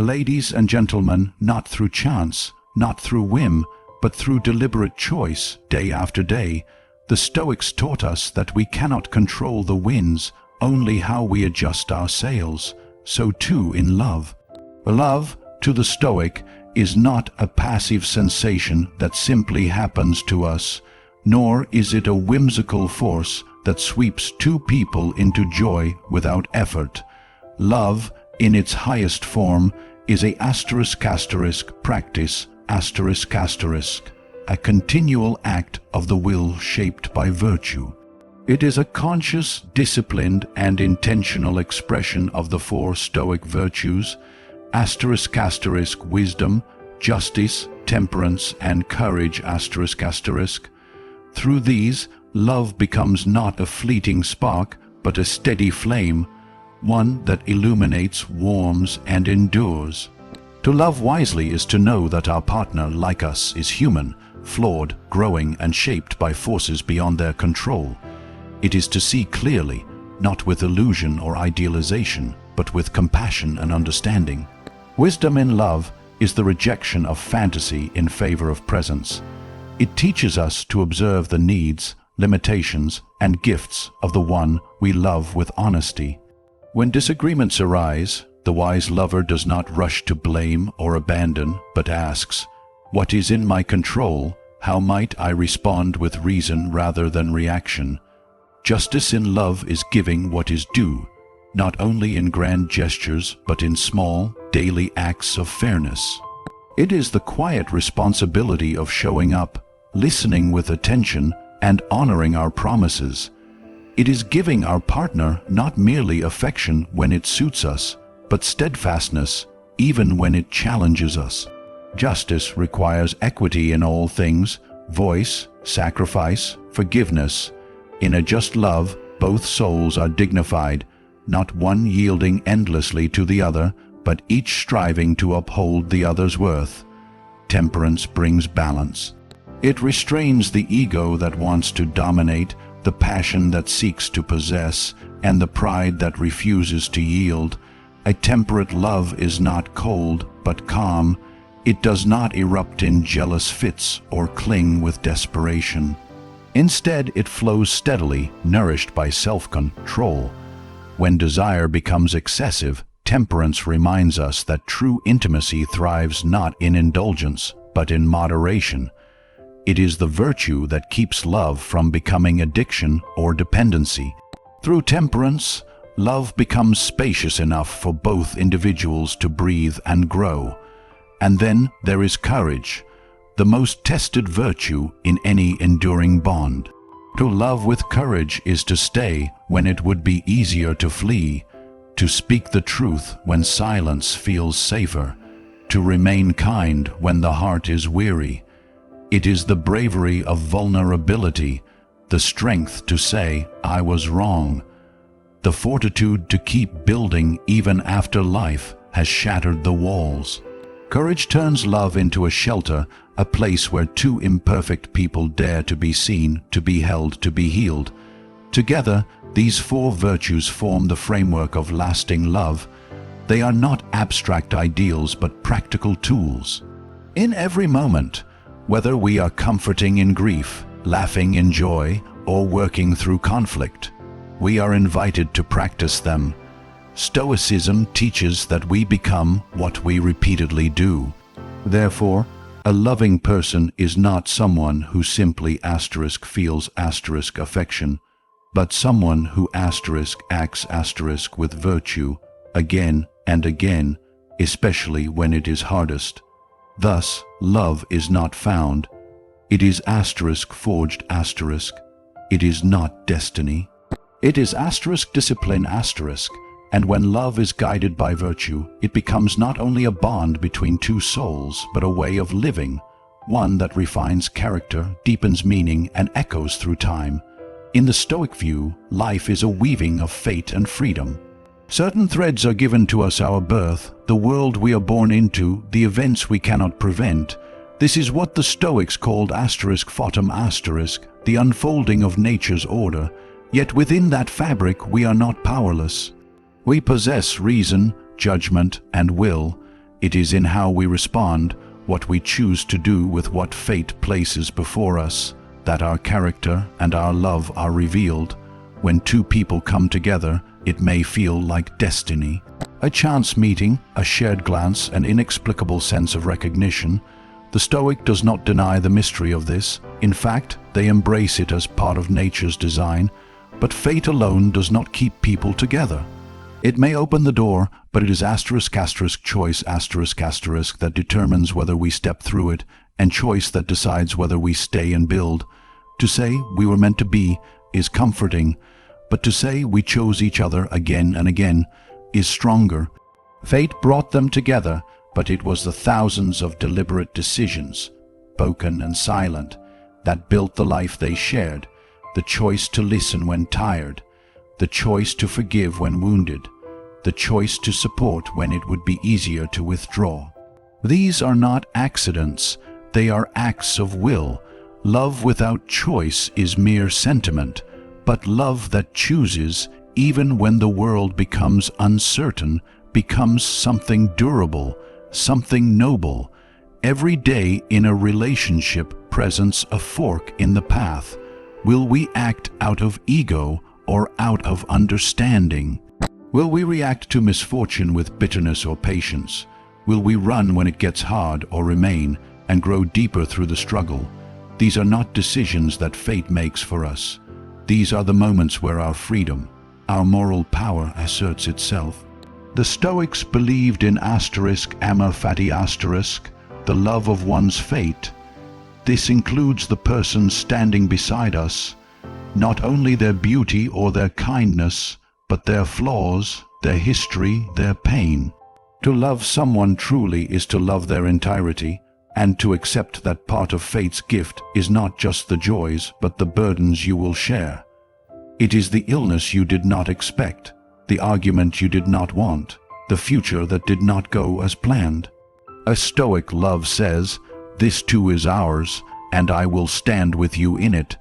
Ladies and gentlemen, not through chance, not through whim, but through deliberate choice, day after day, the Stoics taught us that we cannot control the winds, only how we adjust our sails. So too in love. Love, to the Stoic, is not a passive sensation that simply happens to us, nor is it a whimsical force that sweeps two people into joy without effort. Love, in its highest form, is a practice, a continual act of the will shaped by virtue. It is a conscious, disciplined, and intentional expression of the four Stoic virtues, wisdom, justice, temperance, and courage, Through these, love becomes not a fleeting spark, but a steady flame, one that illuminates, warms, and endures. To love wisely is to know that our partner, like us, is human, flawed, growing, and shaped by forces beyond their control. It is to see clearly, not with illusion or idealization, but with compassion and understanding. Wisdom in love is the rejection of fantasy in favor of presence. It teaches us to observe the needs, limitations, and gifts of the one we love with honesty. When disagreements arise, the wise lover does not rush to blame or abandon, but asks, "What is in my control? How might I respond with reason rather than reaction?" Justice in love is giving what is due, not only in grand gestures, but in small, daily acts of fairness. It is the quiet responsibility of showing up, listening with attention, and honoring our promises. It is giving our partner not merely affection when it suits us, but steadfastness even when it challenges us. Justice requires equity in all things, voice, sacrifice, forgiveness. In a just love, both souls are dignified, not one yielding endlessly to the other, but each striving to uphold the other's worth. Temperance brings balance. It restrains the ego that wants to dominate, the passion that seeks to possess, and the pride that refuses to yield. A temperate love is not cold, but calm. It does not erupt in jealous fits or cling with desperation. Instead, it flows steadily, nourished by self-control. When desire becomes excessive, temperance reminds us that true intimacy thrives not in indulgence, but in moderation. It is the virtue that keeps love from becoming addiction or dependency. Through temperance, love becomes spacious enough for both individuals to breathe and grow. And then there is courage, the most tested virtue in any enduring bond. To love with courage is to stay when it would be easier to flee, to speak the truth when silence feels safer, to remain kind when the heart is weary. It is the bravery of vulnerability, the strength to say, "I was wrong," the fortitude to keep building even after life has shattered the walls. Courage turns love into a shelter, a place where two imperfect people dare to be seen, to be held, to be healed. Together, these four virtues form the framework of lasting love. They are not abstract ideals, but practical tools. In every moment, whether we are comforting in grief, laughing in joy, or working through conflict, we are invited to practice them. Stoicism teaches that we become what we repeatedly do. Therefore, a loving person is not someone who simply feels affection, but someone who acts with virtue again and again, especially when it is hardest. Thus, love is not found. It is forged. It is not destiny. It is discipline. And when love is guided by virtue, it becomes not only a bond between two souls, but a way of living, one that refines character, deepens meaning, and echoes through time. In the Stoic view, life is a weaving of fate and freedom. Certain threads are given to us: our birth, the world we are born into, the events we cannot prevent. This is what the Stoics called the unfolding of nature's order. Yet within that fabric we are not powerless. We possess reason, judgment, and will, It is in how we respond, what we choose to do with what fate places before us, that our character and our love are revealed. When two people come together, it may feel like destiny. A chance meeting, a shared glance, an inexplicable sense of recognition. The Stoic does not deny the mystery of this. In fact, they embrace it as part of nature's design. But fate alone does not keep people together. It may open the door, but it is choice that determines whether we step through it, and choice that decides whether we stay and build. To say we were meant to be is comforting, but to say we chose each other again and again is stronger. Fate brought them together, but it was the thousands of deliberate decisions, spoken and silent, that built the life they shared. The choice to listen when tired, the choice to forgive when wounded, the choice to support when it would be easier to withdraw. These are not accidents, they are acts of will. Love without choice is mere sentiment, but love that chooses, even when the world becomes uncertain, becomes something durable, something noble. Every day in a relationship presents a fork in the path. Will we act out of ego or out of understanding? Will we react to misfortune with bitterness or patience? Will we run when it gets hard or remain and grow deeper through the struggle? These are not decisions that fate makes for us. These are the moments where our freedom, our moral power asserts itself. The Stoics believed in amor fati the love of one's fate. This includes the person standing beside us, not only their beauty or their kindness, but their flaws, their history, their pain. To love someone truly is to love their entirety, and to accept that part of fate's gift is not just the joys, but the burdens you will share. It is the illness you did not expect, the argument you did not want, the future that did not go as planned. A Stoic love says, "This too is ours, and I will stand with you in it."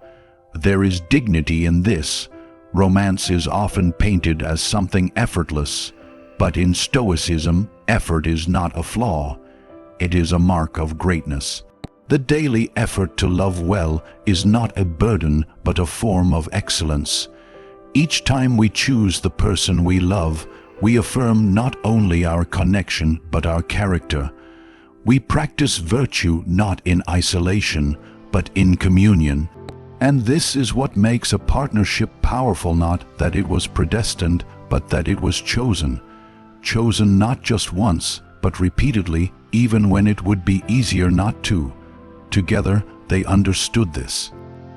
There is dignity in this. Romance is often painted as something effortless, but in Stoicism, effort is not a flaw. It is a mark of greatness. The daily effort to love well is not a burden, but a form of excellence. Each time we choose the person we love, we affirm not only our connection, but our character. We practice virtue not in isolation, but in communion. And this is what makes a partnership powerful, not that it was predestined, but that it was chosen. Chosen not just once, but repeatedly, even when it would be easier not to. Together, they understood this.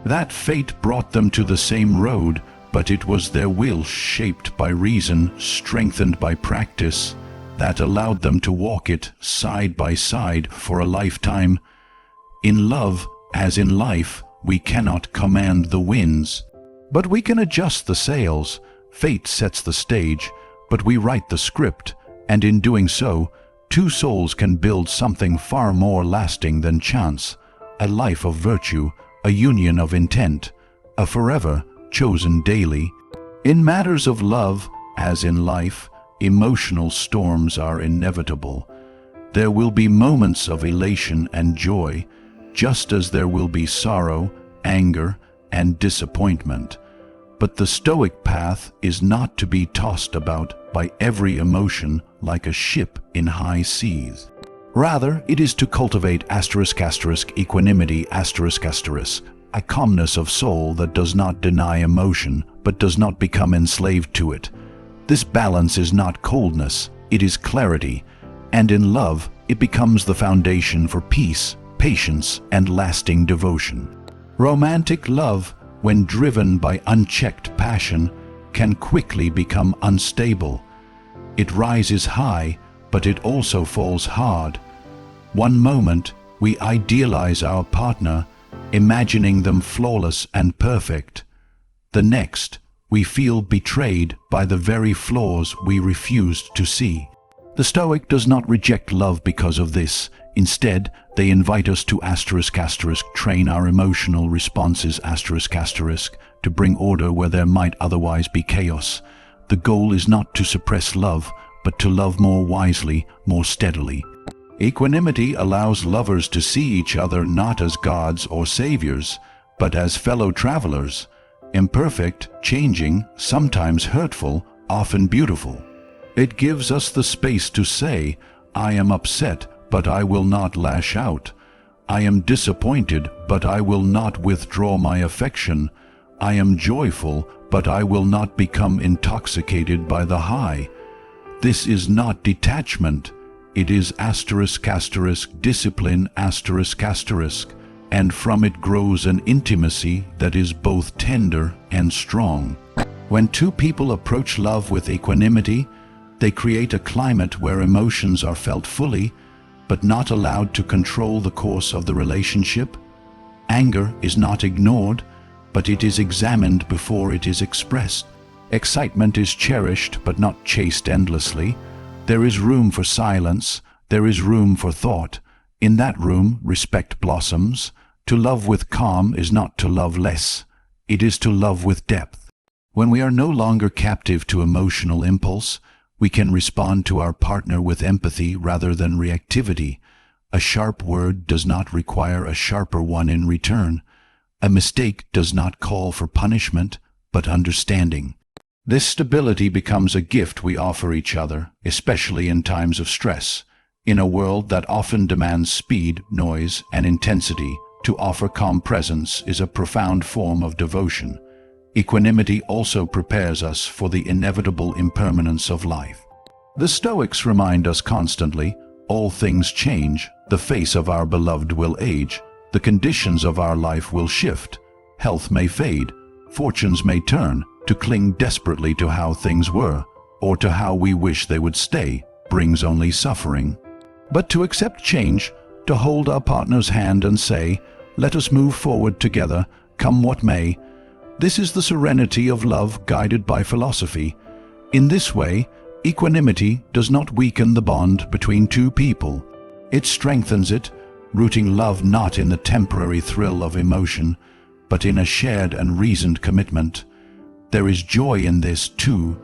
That fate brought them to the same road, but it was their will shaped by reason, strengthened by practice, that allowed them to walk it side by side for a lifetime. In love, as in life, we cannot command the winds, but we can adjust the sails. Fate sets the stage, but we write the script, and in doing so, two souls can build something far more lasting than chance, a life of virtue, a union of intent, a forever chosen daily. In matters of love, as in life, emotional storms are inevitable. There will be moments of elation and joy, just as there will be sorrow, anger, and disappointment. But the Stoic path is not to be tossed about by every emotion like a ship in high seas. Rather, it is to cultivate equanimity, a calmness of soul that does not deny emotion, but does not become enslaved to it. This balance is not coldness, it is clarity, and in love, it becomes the foundation for peace, patience, and lasting devotion. Romantic love, when driven by unchecked passion, can quickly become unstable. It rises high, but it also falls hard. One moment, we idealize our partner, imagining them flawless and perfect. The next, we feel betrayed by the very flaws we refused to see. The Stoic does not reject love because of this. Instead, they invite us to train our emotional responses to bring order where there might otherwise be chaos. The goal is not to suppress love, but to love more wisely, more steadily. Equanimity allows lovers to see each other not as gods or saviors, but as fellow travelers, imperfect, changing, sometimes hurtful, often beautiful. It gives us the space to say, I am upset, but I will not lash out. I am disappointed, but I will not withdraw my affection. I am joyful, but I will not become intoxicated by the high. This is not detachment. It is discipline and from it grows an intimacy that is both tender and strong. When two people approach love with equanimity, they create a climate where emotions are felt fully, but not allowed to control the course of the relationship. Anger is not ignored, but it is examined before it is expressed. Excitement is cherished but not chased endlessly. There is room for silence, there is room for thought. In that room, respect blossoms. To love with calm is not to love less, it is to love with depth. When we are no longer captive to emotional impulse, we can respond to our partner with empathy rather than reactivity. A sharp word does not require a sharper one in return. A mistake does not call for punishment, but understanding. This stability becomes a gift we offer each other, especially in times of stress. In a world that often demands speed, noise, and intensity, to offer calm presence is a profound form of devotion. Equanimity also prepares us for the inevitable impermanence of life. The Stoics remind us constantly, all things change, the face of our beloved will age, the conditions of our life will shift, health may fade, fortunes may turn. To cling desperately to how things were, or to how we wish they would stay, brings only suffering. But to accept change, to hold our partner's hand and say, let us move forward together, come what may, this is the serenity of love guided by philosophy. In this way, equanimity does not weaken the bond between two people. It strengthens it, rooting love not in the temporary thrill of emotion, but in a shared and reasoned commitment. There is joy in this too,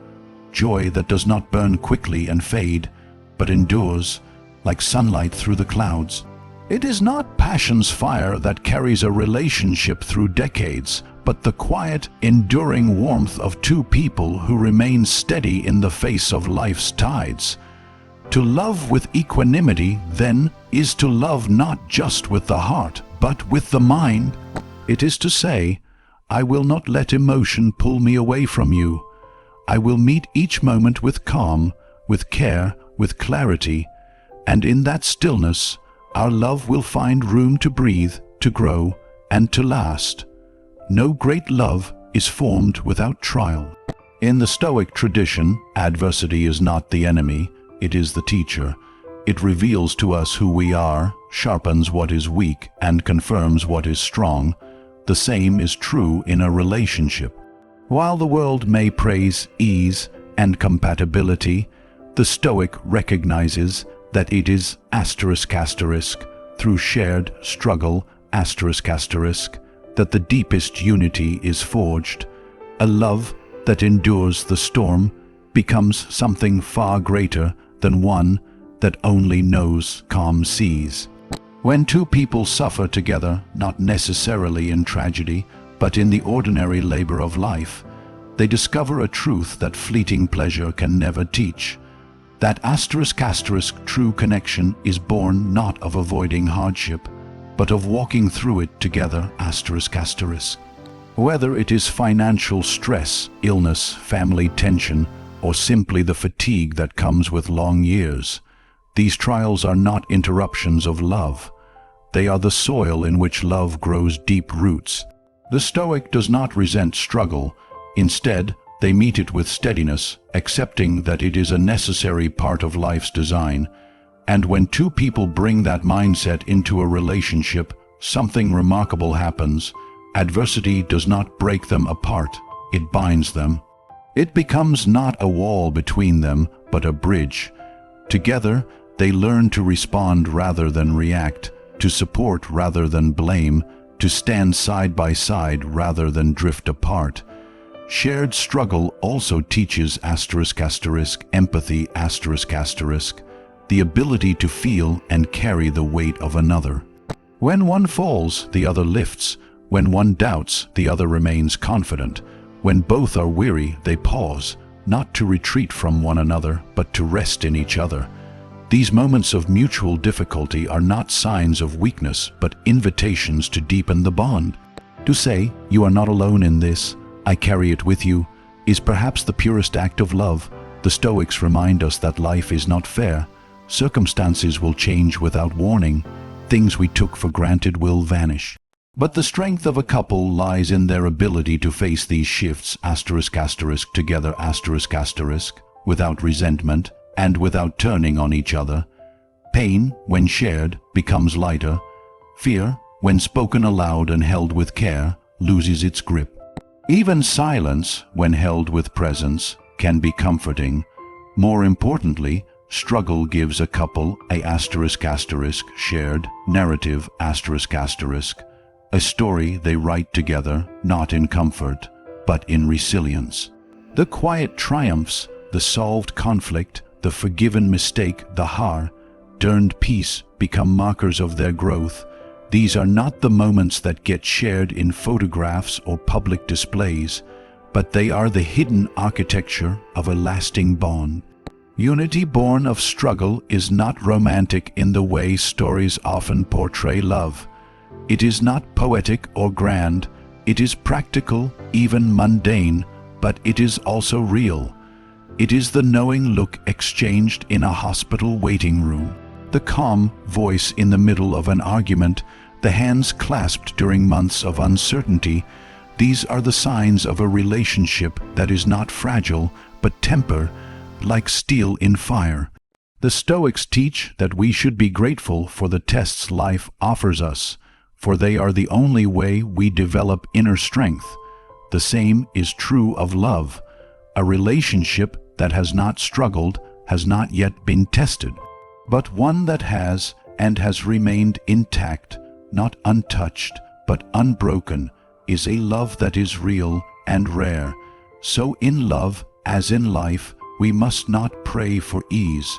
joy that does not burn quickly and fade, but endures, like sunlight through the clouds. It is not passion's fire that carries a relationship through decades, but the quiet, enduring warmth of two people who remain steady in the face of life's tides. To love with equanimity, then, is to love not just with the heart, but with the mind. It is to say, I will not let emotion pull me away from you. I will meet each moment with calm, with care, with clarity, and in that stillness, our love will find room to breathe, to grow, and to last. No great love is formed without trial. In the Stoic tradition, adversity is not the enemy, it is the teacher. It reveals to us who we are, sharpens what is weak, and confirms what is strong. The same is true in a relationship. While the world may praise ease and compatibility, the Stoic recognizes that it is through shared struggle that the deepest unity is forged. A love that endures the storm becomes something far greater than one that only knows calm seas. When two people suffer together, not necessarily in tragedy, but in the ordinary labor of life, they discover a truth that fleeting pleasure can never teach. That true connection is born not of avoiding hardship, but of walking through it together. Whether it is financial stress, illness, family tension, or simply the fatigue that comes with long years, these trials are not interruptions of love. They are the soil in which love grows deep roots. The Stoic does not resent struggle. Instead, they meet it with steadiness, accepting that it is a necessary part of life's design. And when two people bring that mindset into a relationship, something remarkable happens. Adversity does not break them apart, it binds them. It becomes not a wall between them, but a bridge. Together, they learn to respond rather than react, to support rather than blame, to stand side by side rather than drift apart. Shared struggle also teaches empathy the ability to feel and carry the weight of another. When one falls, the other lifts. When one doubts, the other remains confident. When both are weary, they pause, not to retreat from one another, but to rest in each other. These moments of mutual difficulty are not signs of weakness, but invitations to deepen the bond. To say, "You are not alone in this, I carry it with you," is perhaps the purest act of love. The Stoics remind us that life is not fair. Circumstances will change without warning. Things we took for granted will vanish. But the strength of a couple lies in their ability to face these shifts together without resentment and without turning on each other. Pain, when shared, becomes lighter. Fear, when spoken aloud and held with care, loses its grip. Even silence, when held with presence, can be comforting. More importantly, struggle gives a couple a shared narrative a story they write together, not in comfort, but in resilience. The quiet triumphs, the solved conflict, the forgiven mistake, the hard-earned peace become markers of their growth. These are not the moments that get shared in photographs or public displays, but they are the hidden architecture of a lasting bond. Unity born of struggle is not romantic in the way stories often portray love. It is not poetic or grand. It is practical, even mundane, but it is also real. It is the knowing look exchanged in a hospital waiting room, the calm voice in the middle of an argument, the hands clasped during months of uncertainty. These are the signs of a relationship that is not fragile, but tempered, like steel in fire. The Stoics teach that we should be grateful for the tests life offers us, for they are the only way we develop inner strength. The same is true of love. A relationship that has not struggled has not yet been tested, but one that has and has remained intact, not untouched, but unbroken, is a love that is real and rare. So in love, as in life, we must not pray for ease.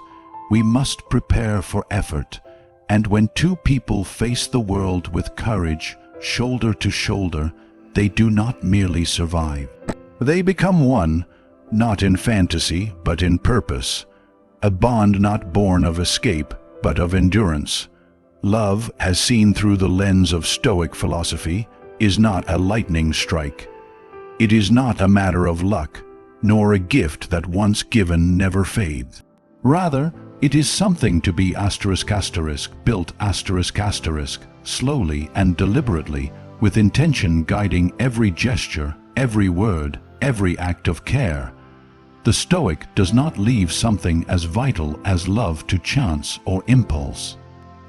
We must prepare for effort. And when two people face the world with courage, shoulder to shoulder, they do not merely survive. They become one, not in fantasy, but in purpose. A bond not born of escape, but of endurance. Love, as seen through the lens of Stoic philosophy, is not a lightning strike. It is not a matter of luck, nor a gift that once given never fades. Rather, it is something to be built slowly and deliberately, with intention guiding every gesture, every word, every act of care. The Stoic does not leave something as vital as love to chance or impulse.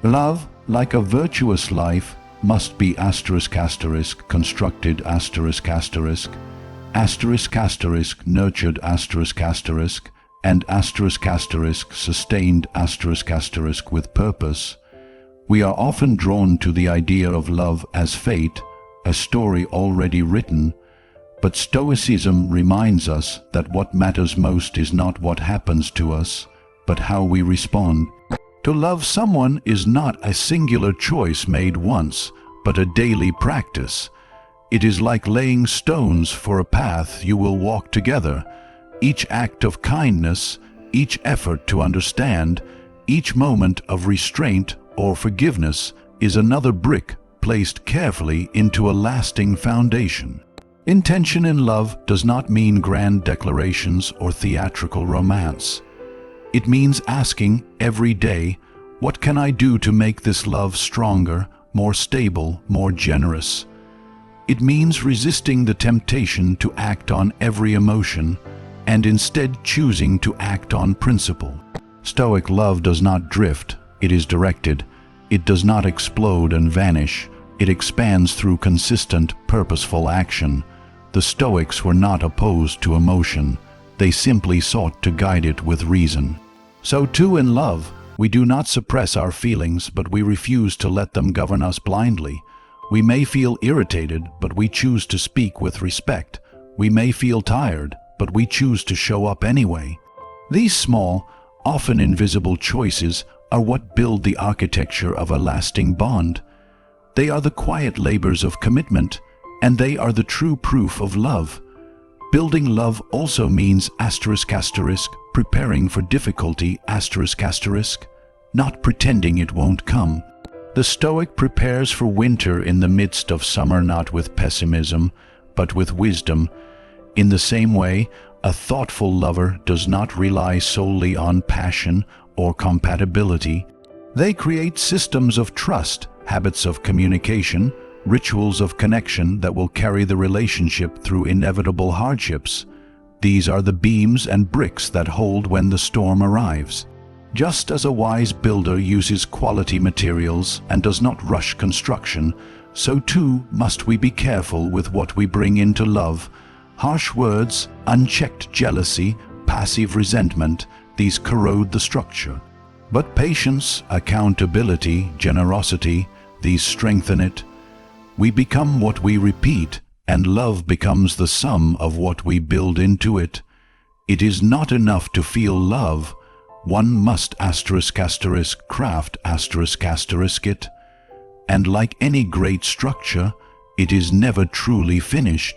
Love, like a virtuous life, must be constructed nurtured and sustained with purpose. We are often drawn to the idea of love as fate, a story already written, but Stoicism reminds us that what matters most is not what happens to us, but how we respond. To love someone is not a singular choice made once, but a daily practice. It is like laying stones for a path you will walk together. Each act of kindness, each effort to understand, each moment of restraint or forgiveness is another brick placed carefully into a lasting foundation. Intention in love does not mean grand declarations or theatrical romance. It means asking every day, what can I do to make this love stronger, more stable, more generous? It means resisting the temptation to act on every emotion and instead choosing to act on principle. Stoic love does not drift, it is directed. It does not explode and vanish, it expands through consistent, purposeful action. The Stoics were not opposed to emotion, they simply sought to guide it with reason. So too in love, we do not suppress our feelings, but we refuse to let them govern us blindly. We may feel irritated, but we choose to speak with respect. We may feel tired, but we choose to show up anyway. These small, often invisible choices are what build the architecture of a lasting bond. They are the quiet labors of commitment, and they are the true proof of love. Building love also means preparing for difficulty not pretending it won't come. The Stoic prepares for winter in the midst of summer not with pessimism, but with wisdom. In the same way, a thoughtful lover does not rely solely on passion or compatibility. They create systems of trust, habits of communication, rituals of connection that will carry the relationship through inevitable hardships. These are the beams and bricks that hold when the storm arrives. Just as a wise builder uses quality materials and does not rush construction, so too must we be careful with what we bring into love. Harsh words, unchecked jealousy, passive resentment, these corrode the structure. But patience, accountability, generosity, these strengthen it. We become what we repeat, and love becomes the sum of what we build into it. It is not enough to feel love. One must craft it. And like any great structure, it is never truly finished.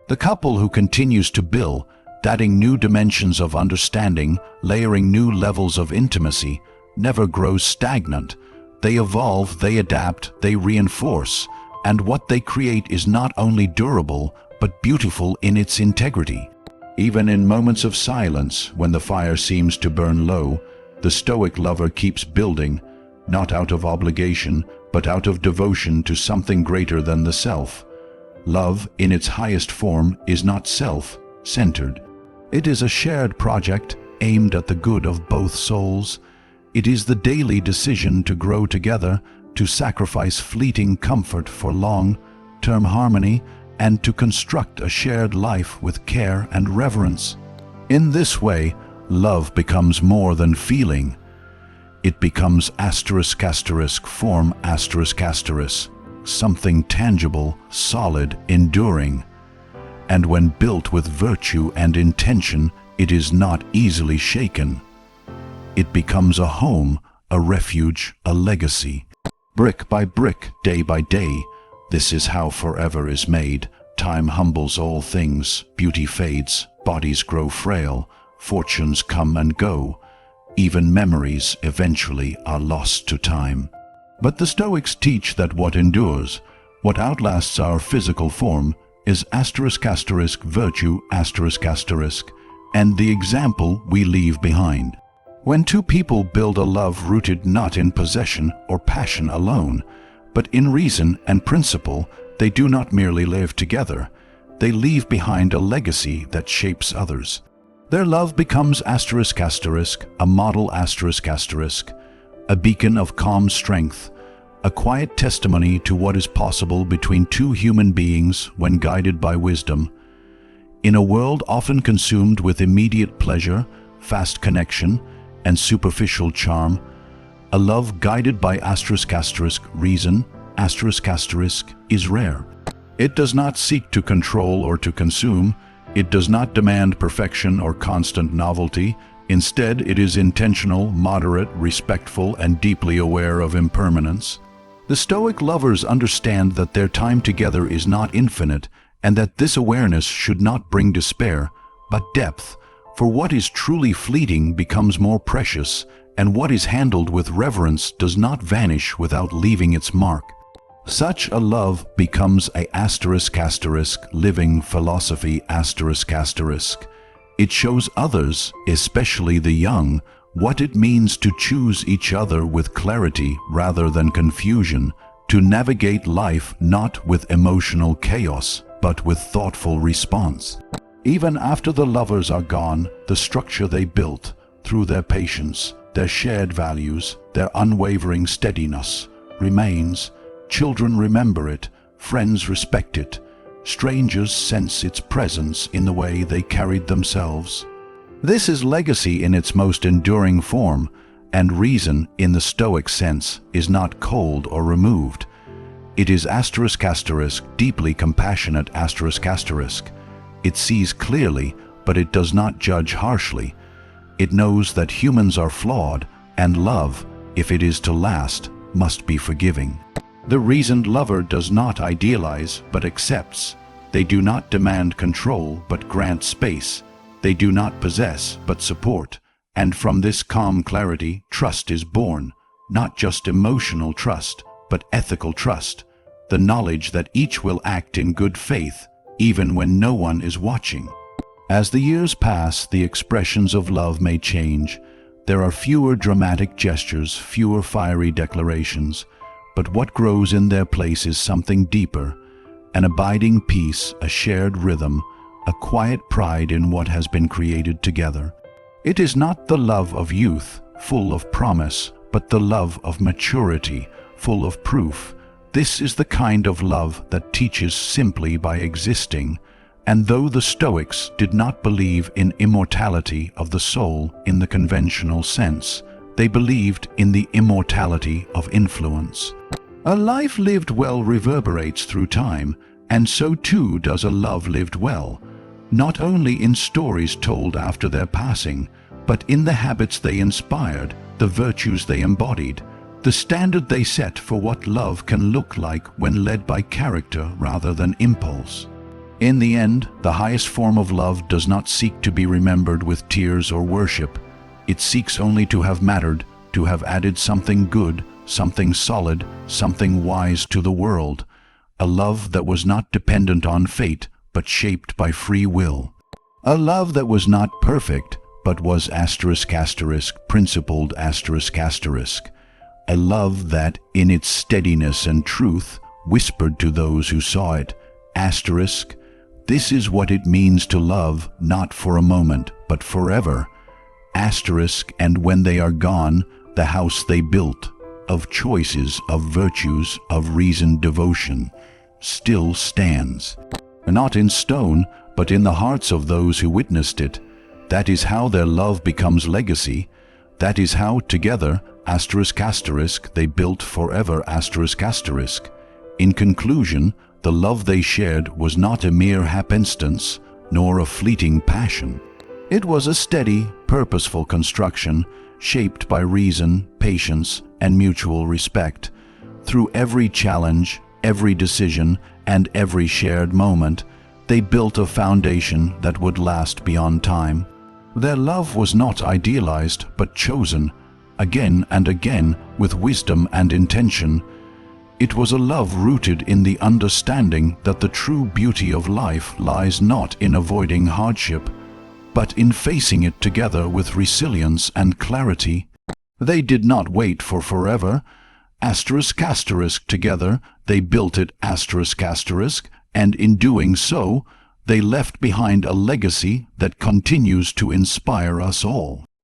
The couple who continues to build, adding new dimensions of understanding, layering new levels of intimacy, never grows stagnant. They evolve, they adapt, they reinforce, and what they create is not only durable, but beautiful in its integrity. Even in moments of silence, when the fire seems to burn low, the Stoic lover keeps building, not out of obligation, but out of devotion to something greater than the self. Love, in its highest form, is not self-centered. It is a shared project aimed at the good of both souls. It is the daily decision to grow together, to sacrifice fleeting comfort for long-term harmony, and to construct a shared life with care and reverence. In this way, love becomes more than feeling. It becomes form something tangible, solid, enduring. And when built with virtue and intention, it is not easily shaken. It becomes a home, a refuge, a legacy. Brick by brick, day by day, this is how forever is made. Time humbles all things, beauty fades, bodies grow frail, fortunes come and go. Even memories eventually are lost to time. But the Stoics teach that what endures, what outlasts our physical form, is virtue and the example we leave behind. When two people build a love rooted not in possession or passion alone, but in reason and principle, they do not merely live together. They leave behind a legacy that shapes others. Their love becomes a model a beacon of calm strength, a quiet testimony to what is possible between two human beings when guided by wisdom. In a world often consumed with immediate pleasure, fast connection, and superficial charm, a love guided by reason is rare. It does not seek to control or to consume. It does not demand perfection or constant novelty. Instead, it is intentional, moderate, respectful, and deeply aware of impermanence. The Stoic lovers understand that their time together is not infinite, and that this awareness should not bring despair, but depth. For what is truly fleeting becomes more precious, and what is handled with reverence does not vanish without leaving its mark. Such a love becomes a living philosophy It shows others, especially the young, what it means to choose each other with clarity rather than confusion, to navigate life not with emotional chaos, but with thoughtful response. Even after the lovers are gone, the structure they built, through their patience, their shared values, their unwavering steadiness, remains. Children remember it, friends respect it, strangers sense its presence in the way they carried themselves. This is legacy in its most enduring form, and reason, in the Stoic sense, is not cold or removed. It is deeply compassionate It sees clearly, but it does not judge harshly. It knows that humans are flawed, and love, if it is to last, must be forgiving. The reasoned lover does not idealize, but accepts. They do not demand control, but grant space. They do not possess, but support. And from this calm clarity, trust is born. Not just emotional trust, but ethical trust. The knowledge that each will act in good faith, even when no one is watching. As the years pass, the expressions of love may change. There are fewer dramatic gestures, fewer fiery declarations. But what grows in their place is something deeper, an abiding peace, a shared rhythm, a quiet pride in what has been created together. It is not the love of youth, full of promise, but the love of maturity, full of proof. This is the kind of love that teaches simply by existing. And though the Stoics did not believe in immortality of the soul in the conventional sense, they believed in the immortality of influence. A life lived well reverberates through time, and so too does a love lived well, not only in stories told after their passing, but in the habits they inspired, the virtues they embodied, the standard they set for what love can look like when led by character rather than impulse. In the end, the highest form of love does not seek to be remembered with tears or worship. It seeks only to have mattered, to have added something good, something solid, something wise to the world. A love that was not dependent on fate, but shaped by free will. A love that was not perfect, but was principled. A love that, in its steadiness and truth, whispered to those who saw it, this is what it means to love, not for a moment, but forever. And when they are gone, the house they built, of choices, of virtues, of reasoned devotion, still stands. Not in stone, but in the hearts of those who witnessed it. That is how their love becomes legacy. That is how, together, they built forever. In conclusion, the love they shared was not a mere happenstance, nor a fleeting passion. It was a steady, purposeful construction, shaped by reason, patience, and mutual respect. Through every challenge, every decision, and every shared moment, they built a foundation that would last beyond time. Their love was not idealized, but chosen, again and again, with wisdom and intention. It was a love rooted in the understanding that the true beauty of life lies not in avoiding hardship, but in facing it together with resilience and clarity. They did not wait for forever. Together, they built it and in doing so, they left behind a legacy that continues to inspire us all.